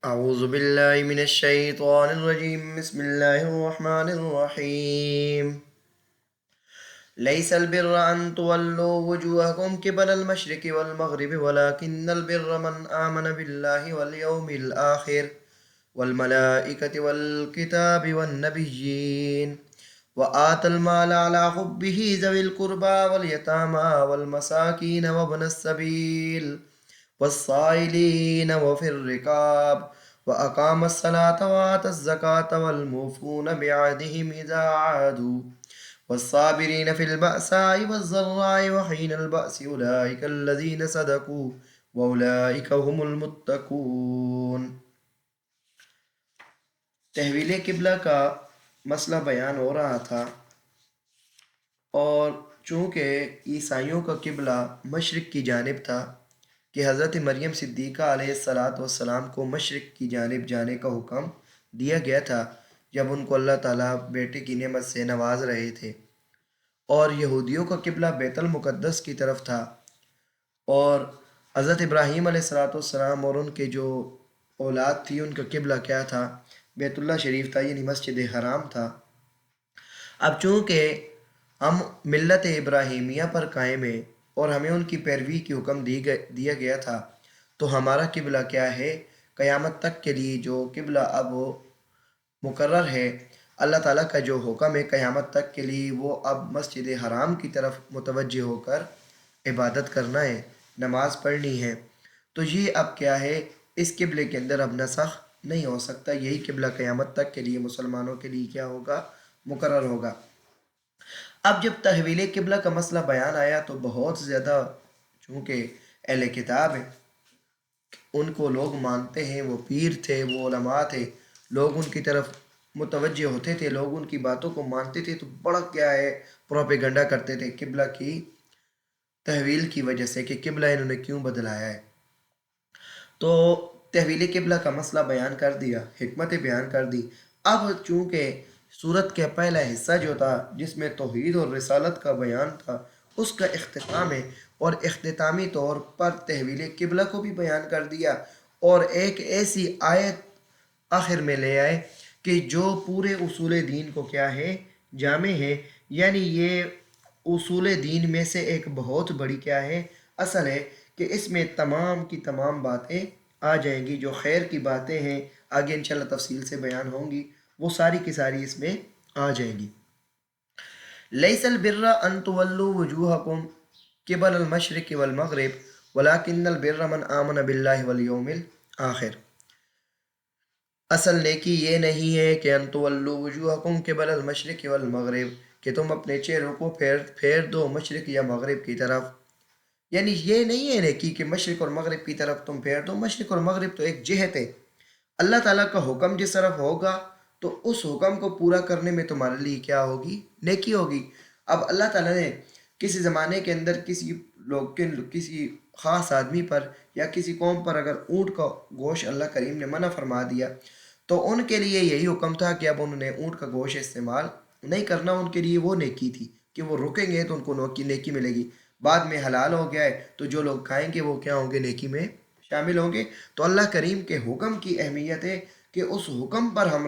أعوذ بالله من الشيطان الرجيم بسم الله الرحمن الرحيم ليس البر أن تولوا وجوهكم قبل المشرق والمغرب ولكن البر من آمن بالله واليوم الآخر والملائكة والكتاب والنبيين وآتى المال على حبه ذوي القربى واليتامى والمساكين وابن السبيل والصائلين وفي الركاب وأقام الصلاة وآتى الزكاة والموفون بعهدهم إذا عادوا والصابرين في البأساء والضراء وحين البأس أولئك الذين صدقوا وأولئك هم المتقون۔ تحویل قبلہ کا مسئلہ بیان ہو رہا تھا، اور چونکہ عیسائیوں کا قبلہ مشرق کی جانب تھا کہ حضرت مریم صدیقہ علیہ السلام کو مشرق کی جانب جانے کا حکم دیا گیا تھا جب ان کو اللہ تعالیٰ بیٹے کی نعمت سے نواز رہے تھے، اور یہودیوں کا قبلہ بیت المقدس کی طرف تھا، اور حضرت ابراہیم علیہ السلام اور ان کے جو اولاد تھی ان کا قبلہ کیا تھا؟ بیت اللہ شریف تھا، یعنی مسجد حرام تھا۔ اب چونکہ ہم ملت ابراہیمیہ پر قائم ہیں اور ہمیں ان کی پیروی کی حکم دیا گیا تھا، تو ہمارا قبلہ کیا ہے؟ قیامت تک کے لیے جو قبلہ اب مقرر ہے، اللہ تعالیٰ کا جو حکم ہے قیامت تک کے لیے، وہ اب مسجد حرام کی طرف متوجہ ہو کر عبادت کرنا ہے، نماز پڑھنی ہے۔ تو یہ اب کیا ہے؟ اس قبلے کے اندر اب نسخ نہیں ہو سکتا، یہی قبلہ قیامت تک کے لیے مسلمانوں کے لیے کیا ہوگا؟ مقرر ہوگا۔ اب جب تحویل قبلہ کا مسئلہ بیان آیا تو بہت زیادہ، چونکہ اہل کتاب ہیں، ان کو لوگ مانتے ہیں، وہ پیر تھے، وہ علماء تھے، لوگ ان کی طرف متوجہ ہوتے تھے، لوگ ان کی باتوں کو مانتے تھے، تو بڑا کیا ہے پروپیگنڈا کرتے تھے قبلہ کی تحویل کی وجہ سے کہ قبلہ انہوں نے کیوں بدلایا ہے۔ تو تحویل قبلہ کا مسئلہ بیان کر دیا، حکمت بیان کر دی۔ اب چونکہ سورت کا پہلا حصہ جو تھا جس میں توحید اور رسالت کا بیان تھا، اس کا اختتام ہے، اور اختتامی طور پر تحویل قبلہ کو بھی بیان کر دیا، اور ایک ایسی آیت آخر میں لے آئے کہ جو پورے اصول دین کو کیا ہے؟ جامع ہے، یعنی یہ اصول دین میں سے ایک بہت بڑی کیا ہے؟ اصل ہے کہ اس میں تمام کی تمام باتیں آ جائیں گی، جو خیر کی باتیں ہیں آگے انشاءاللہ تفصیل سے بیان ہوں گی، وہ ساری کی ساری اس میں آ جائیں گی۔ لیس البر ان تولوا وجوہکم قبل المشرق والمغرب ولکن البر من آمن باللہ والیوم الآخر۔ اصل نیکی یہ نہیں ہے کہ ان تولوا وجوہکم قبل المشرق والمغرب، کہ تم اپنے چہروں کو پھیر دو مشرق یا مغرب کی طرف، یعنی یہ نہیں ہے نیکی کہ مشرق اور مغرب کی طرف تم پھیر دو۔ مشرق اور مغرب تو ایک جہت ہے، اللہ تعالیٰ کا حکم جس طرف ہوگا تو اس حکم کو پورا کرنے میں تمہارے لیے کیا ہوگی؟ نیکی ہوگی۔ اب اللہ تعالیٰ نے کسی زمانے کے اندر کسی خاص آدمی پر یا کسی قوم پر اگر اونٹ کا گوشت اللہ کریم نے منع فرما دیا تو ان کے لیے یہی حکم تھا کہ اب انہوں نے اونٹ کا گوشت استعمال نہیں کرنا، ان کے لیے وہ نیکی تھی کہ وہ رکیں گے تو ان کو نیکی ملے گی۔ بعد میں حلال ہو گیا ہے تو جو لوگ کھائیں گے وہ کیا ہوں گے؟ نیکی میں شامل ہوں گے۔ تو اللہ کریم کے حکم کی اہمیت ہے کہ اس حکم پر ہم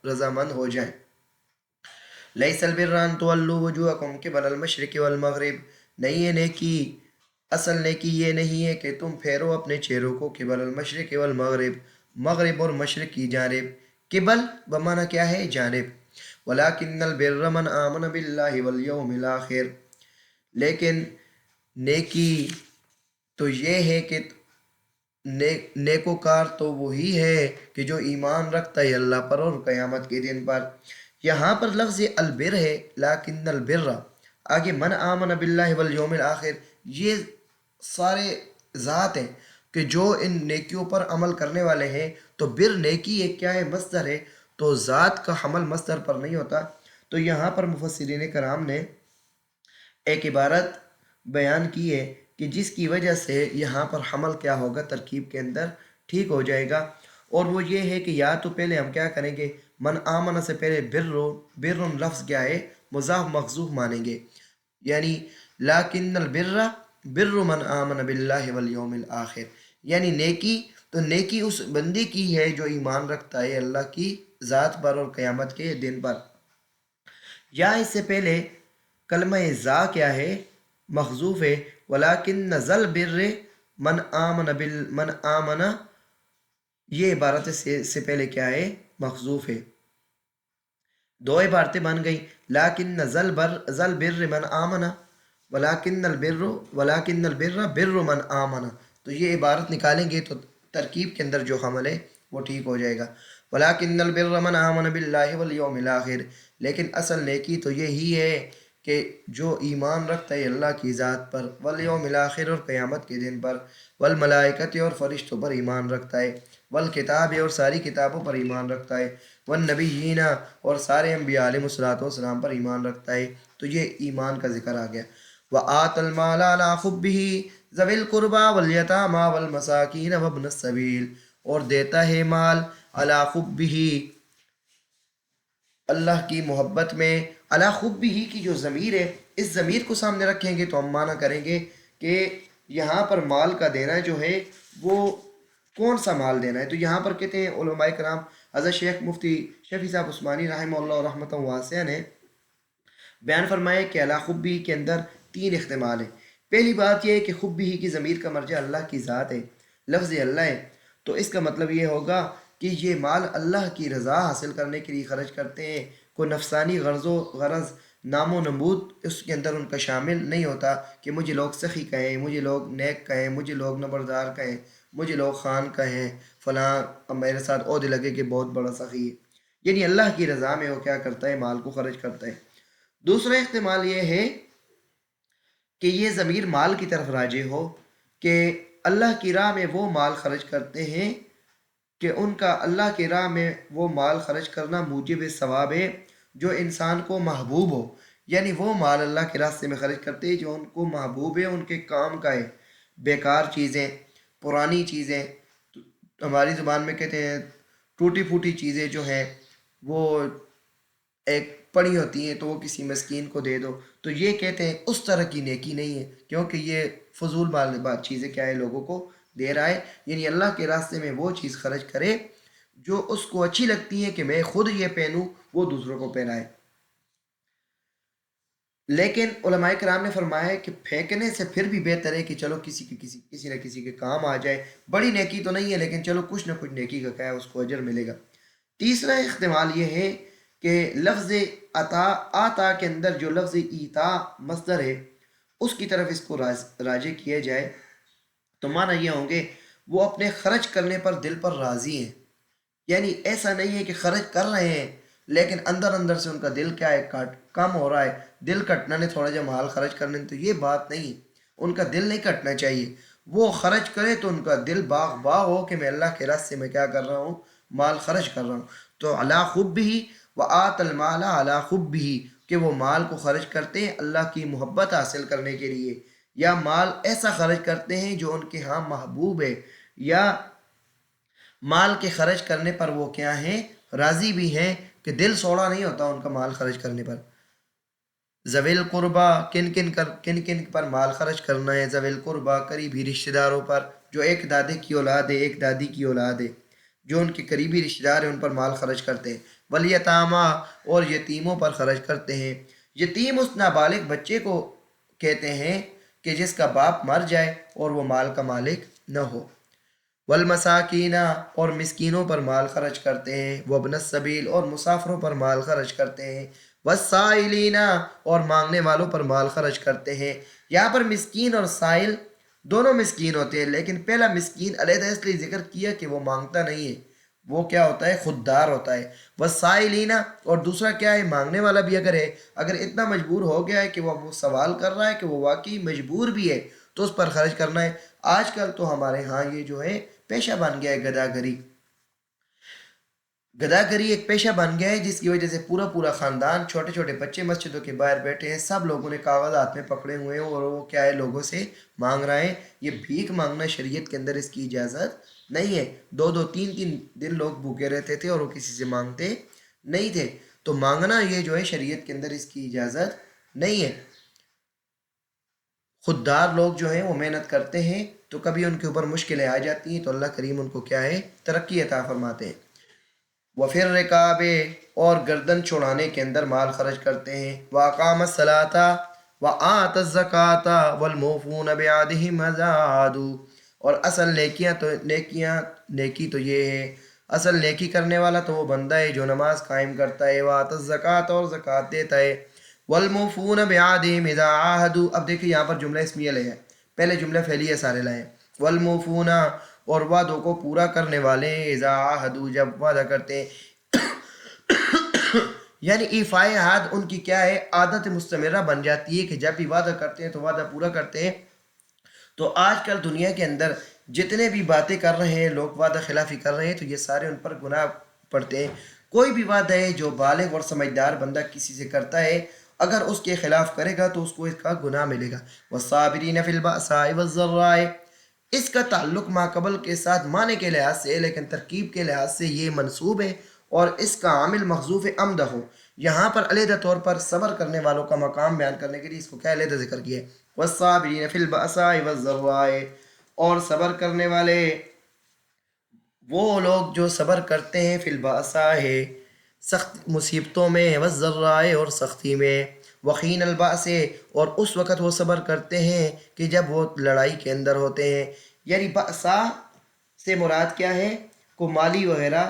رضامند ہو جائیں۔ لیس البر ان تولوا وجوہکم قبل المشرق والمغرب، نہیں ہے نیکی، اصل نیکی یہ نہیں ہے کہ تم پھیرو اپنے چہروں کو قبل المشرق والمغرب، مغرب اور مشرق کی جانب۔ قبل بمعنی کیا ہے؟ جانب۔ ولیکن البر من آمن باللہ والیوم الآخر، لیکن نیکی تو یہ ہے کہ نیکوکار تو وہی ہے کہ جو ایمان رکھتا ہے اللہ پر اور قیامت کے دن پر۔ یہاں پر لفظ البر ہے، لیکن البر آگے من آمن باللہ والیوم الآخر، یہ سارے ذات ہیں کہ جو ان نیکیوں پر عمل کرنے والے ہیں۔ تو بر نیکی ایک کیا ہے؟ مصدر ہے، تو ذات کا حمل مصدر پر نہیں ہوتا۔ تو یہاں پر مفسرین کرام نے ایک عبارت بیان کی ہے کہ جس کی وجہ سے یہاں پر حمل کیا ہوگا؟ ترکیب کے اندر ٹھیک ہو جائے گا، اور وہ یہ ہے کہ یا تو پہلے ہم کیا کریں گے؟ من آمن سے پہلے بر لفظ کیا ہے؟ مضاف محذوف مانیں گے، یعنی لیکن البر بر من آمن باللہ والیوم الآخر، یعنی نیکی تو نیکی اس بندے کی ہے جو ایمان رکھتا ہے اللہ کی ذات پر اور قیامت کے دن پر۔ یا اس سے پہلے کلمہ زا کیا ہے؟ محذوف ہے۔ ولیکن ذل بر من آمن، یہ عبارت سے پہلے کیا ہے؟ محذوف ہے۔ دو عبارتیں بن گئی، لیکن ذل بر من آمن، ولیکن البر بر من آمن۔ تو یہ عبارت نکالیں گے تو ترکیب کے اندر جو حمل ہے وہ ٹھیک ہو جائے گا۔ ولیکن البر من آمن باللہ والیوم الآخر، لیکن اصل نیکی تو یہی ہے کہ جو ایمان رکھتا ہے اللہ کی ذات پر، والیوم الآخر اور قیامت کے دن پر، والملائکۃ اور فرشتوں پر ایمان رکھتا ہے، والکتاب اور ساری کتابوں پر ایمان رکھتا ہے، والنبیین اور سارے انبیاء علیہ الصلوۃ والسلام پر ایمان رکھتا ہے۔ تو یہ ایمان کا ذکر آ گیا۔ وآت المال علی حبہ ذوی القربى والیتامى والمساکین وابن السبیل، اور دیتا ہے مال علی حبہ، اللہ کی محبت میں۔ علی حبہ کی جو ضمیر ہے، اس ضمیر کو سامنے رکھیں گے تو ہم معنی کریں گے کہ یہاں پر مال کا دینا جو ہے وہ کون سا مال دینا ہے؟ تو یہاں پر کہتے ہیں علماء کرام، حضرت شیخ مفتی شفیع صاحب عثمانی رحمہ اللہ رحمۃ واسعہ نے بیان فرمایا کہ علی حبہ کے اندر تین احتمال ہیں۔ پہلی بات یہ ہے کہ حبہ کی ضمیر کا مرجع اللہ کی ذات ہے، لفظ اللہ ہے، تو اس کا مطلب یہ ہوگا کہ یہ مال اللہ کی رضا حاصل کرنے کے لیے خرچ کرتے ہیں، کوئی نفسانی غرض نام و نمود اس کے اندر ان کا شامل نہیں ہوتا کہ مجھے لوگ سخی کہیں، مجھے لوگ نیک کہیں، مجھے لوگ نبردار کہیں، مجھے لوگ خان کہیں، فلاں اب میرے ساتھ عہدے لگے کہ بہت بڑا سخی ہے۔ یعنی اللہ کی رضا میں وہ کیا کرتا ہے؟ مال کو خرچ کرتا ہے۔ دوسرا احتمال یہ ہے کہ یہ ضمیر مال کی طرف راجع ہو کہ اللہ کی راہ میں وہ مال خرچ کرتے ہیں کہ ان کا اللہ کی راہ میں وہ مال خرچ کرنا موجب ثواب ہے جو انسان کو محبوب ہو، یعنی وہ مال اللہ کے راستے میں خرچ کرتے ہیں جو ان کو محبوب ہے، ان کے کام کا ہے۔ بیکار چیزیں، پرانی چیزیں، ہماری زبان میں کہتے ہیں ٹوٹی پھوٹی چیزیں جو ہیں وہ ایک پڑی ہوتی ہیں تو وہ کسی مسکین کو دے دو، تو یہ کہتے ہیں اس طرح کی نیکی نہیں ہے، کیونکہ یہ فضول بات چیزیں کیا ہے لوگوں کو دے رہا ہے۔ یعنی اللہ کے راستے میں وہ چیز خرچ کرے جو اس کو اچھی لگتی ہے کہ میں خود یہ پہنوں، وہ دوسروں کو پہنائے۔ لیکن علماء کرام نے فرمایا ہے کہ پھینکنے سے پھر بھی بہتر ہے کہ چلو کسی نہ کسی کے کام آ جائے، بڑی نیکی تو نہیں ہے لیکن چلو کچھ نہ کچھ نیکی کا کیا ہے اس کو اجر ملے گا۔ تیسرا احتمال یہ ہے کہ لفظ آتا کے اندر جو لفظ ایتا مصدر ہے اس کی طرف اس کو راجع کیا جائے تو معنی یہ ہوں گے وہ اپنے خرچ کرنے پر دل پر راضی ہیں، یعنی ایسا نہیں ہے کہ خرچ کر رہے ہیں لیکن اندر اندر سے ان کا دل کیا ہے؟ کم ہو رہا ہے، دل کٹنا نے تھوڑا جا مال خرچ کرنے، تو یہ بات نہیں، ان کا دل نہیں کٹنا چاہیے، وہ خرچ کرے تو ان کا دل باغ ہو کہ میں اللہ کے راستے میں کیا کر رہا ہوں؟ مال خرچ کر رہا ہوں۔ تو علی حبہ وآت المال علی حبہ، کہ وہ مال کو خرچ کرتے ہیں اللہ کی محبت حاصل کرنے کے لیے، یا مال ایسا خرچ کرتے ہیں جو ان کے ہاں محبوب ہے، یا مال کے خرچ کرنے پر وہ کیا ہیں؟ راضی بھی ہیں کہ دل سوڑا نہیں ہوتا ان کا مال خرچ کرنے پر۔ ذوی القربہ، کن کن پر مال خرچ کرنا ہے؟ ذوی القربہ، قریبی رشتہ داروں پر، جو ایک دادے کی اولاد ہے، ایک دادی کی اولاد ہے، جو ان کے قریبی رشتہ دار ہیں ان پر مال خرچ کرتے ہیں۔ والیتامہ، اور یتیموں پر خرچ کرتے ہیں۔ یتیم اس نابالغ بچے کو کہتے ہیں کہ جس کا باپ مر جائے اور وہ مال کا مالک نہ ہو۔ والمساکین، اور مسکینوں پر مال خرچ کرتے ہیں۔ وابن السبیل، اور مسافروں پر مال خرچ کرتے ہیں۔ والسائلین، اور مانگنے والوں پر مال خرچ کرتے ہیں۔ یہاں پر مسکین اور سائل دونوں مسکین ہوتے ہیں، لیکن پہلا مسکین علیحدہ اس لیے ذکر کیا کہ وہ مانگتا نہیں ہے، وہ کیا ہوتا ہے؟ خوددار ہوتا ہے۔ والسائلین، اور دوسرا کیا ہے؟ مانگنے والا بھی اگر اتنا مجبور ہو گیا ہے کہ وہ سوال کر رہا ہے کہ وہ واقعی مجبور بھی ہے تو اس پر خرچ کرنا ہے۔ آج کل تو ہمارے ہاں یہ جو ہے پیشہ بن گیا ہے گداگری۔ گداگری ایک پیشہ بن گیا ہے جس کی وجہ سے پورا خاندان، چھوٹے چھوٹے بچے مسجدوں کے باہر بیٹھے ہیں، سب لوگوں نے کاغذ ہاتھ میں پکڑے ہوئے ہیں اور وہ کیا ہے؟ لوگوں سے مانگ رہے ہیں۔ یہ بھیک مانگنا شریعت کے اندر اس کی اجازت نہیں ہے۔ 2 3 دن لوگ بھوکے رہتے تھے اور وہ کسی سے مانگتے نہیں تھے، تو مانگنا یہ جو ہے شریعت کے اندر اس کی اجازت نہیں ہے۔ خوددار لوگ جو ہیں وہ محنت کرتے ہیں تو کبھی ان کے اوپر مشکلیں آ جاتی ہیں تو اللہ کریم ان کو کیا ہے ترقی عطا فرماتے ہیں۔ وفر رکاب، اور گردن چھڑانے کے اندر مال خرچ کرتے ہیں۔ واقام الصلاۃ وآت الزکاۃ والموفون بعہدہم اذا عاہدوا، اور اصل نیکی تو یہ ہے، اصل نیکی کرنے والا تو وہ بندہ ہے جو نماز قائم کرتا ہے، وآت الزکاۃ، اور زکوٰۃ دیتا ہے، والموفون بعہدہم اذا عاہدوا۔ اب دیکھیں یہاں پر جملہ اسمیہ لے ہے، پہلے جملہ فعلیہ سارے لائے، والموفون، اور وعدوں کو پورا کرنے والے ہیں، اذا عاہدوا، جب وعدہ کرتے ہیں، یعنی ایفائے عہد ان کی کیا ہے عادت مستمرہ بن جاتی ہے کہ جب بھی وعدہ کرتے ہیں تو وعدہ پورا کرتے ہیں۔ تو آج کل دنیا کے اندر جتنے بھی باتیں کر رہے ہیں لوگ، وعدہ خلافی کر رہے ہیں، تو یہ سارے ان پر گناہ پڑتے ہیں۔ کوئی بھی وعدہ ہے جو بالغ اور سمجھدار بندہ کسی سے کرتا ہے، اگر اس کے خلاف کرے گا تو اس کو اس کا گناہ ملے گا۔ والصابرین فی البأساء والضراء، اس کا تعلق ماقبل کے ساتھ معنی کے لحاظ سے، لیکن ترکیب کے لحاظ سے یہ منصوب ہے اور اس کا عامل محذوف عمدہ ہو۔ یہاں پر علیحدہ طور پر صبر کرنے والوں کا مقام بیان کرنے کے لیے اس کو کیا علیحدہ ذکر کیا ہے، والصابرین فی البأساء والضراء، اور صبر کرنے والے وہ لوگ جو صبر کرتے ہیں، فی البأساء ہے سخت مصیبتوں میں، والضراء اور سختی میں، وحین البأس، اور اس وقت وہ صبر کرتے ہیں کہ جب وہ لڑائی کے اندر ہوتے ہیں۔ یعنی بأسا سے مراد کیا ہے، کو مالی وغیرہ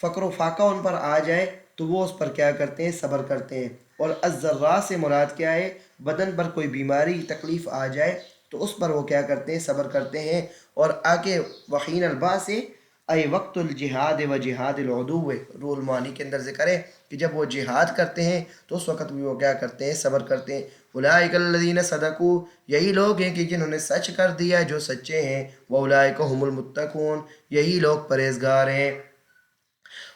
فقر و فاقہ ان پر آ جائے تو وہ اس پر کیا کرتے ہیں صبر کرتے ہیں۔ اور الضراء سے مراد کیا ہے، بدن پر کوئی بیماری تکلیف آ جائے تو اس پر وہ کیا کرتے ہیں صبر کرتے ہیں۔ اور آگے وحین الباس اے وقت الجہاد و جہاد العدو، رول معانی کے اندر ذکر ہے کہ جب وہ جہاد کرتے ہیں تو اس وقت بھی وہ کیا کرتے ہیں صبر کرتے ہیں۔ اولئک الذین صدقوا، یہی لوگ ہیں کہ جنہوں نے سچ کر دیا جو سچے ہیں، واولئک هم المتقون، یہی لوگ پرہیزگار ہیں۔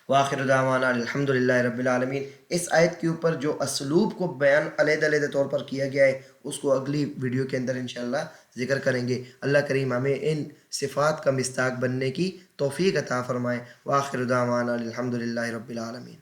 وآخر دعوانا الحمد للہ رب العالمین۔ اس آیت کے اوپر جو اسلوب کو بیان علیحدہ طور پر کیا گیا ہے اس کو اگلی ویڈیو کے اندر انشاءاللہ ذکر کریں گے۔ اللہ کریم ہمیں ان صفات کا مستحق بننے کی توفیق عطا فرمائے۔ وآخر دعوانا الحمد للہ رب العالمین۔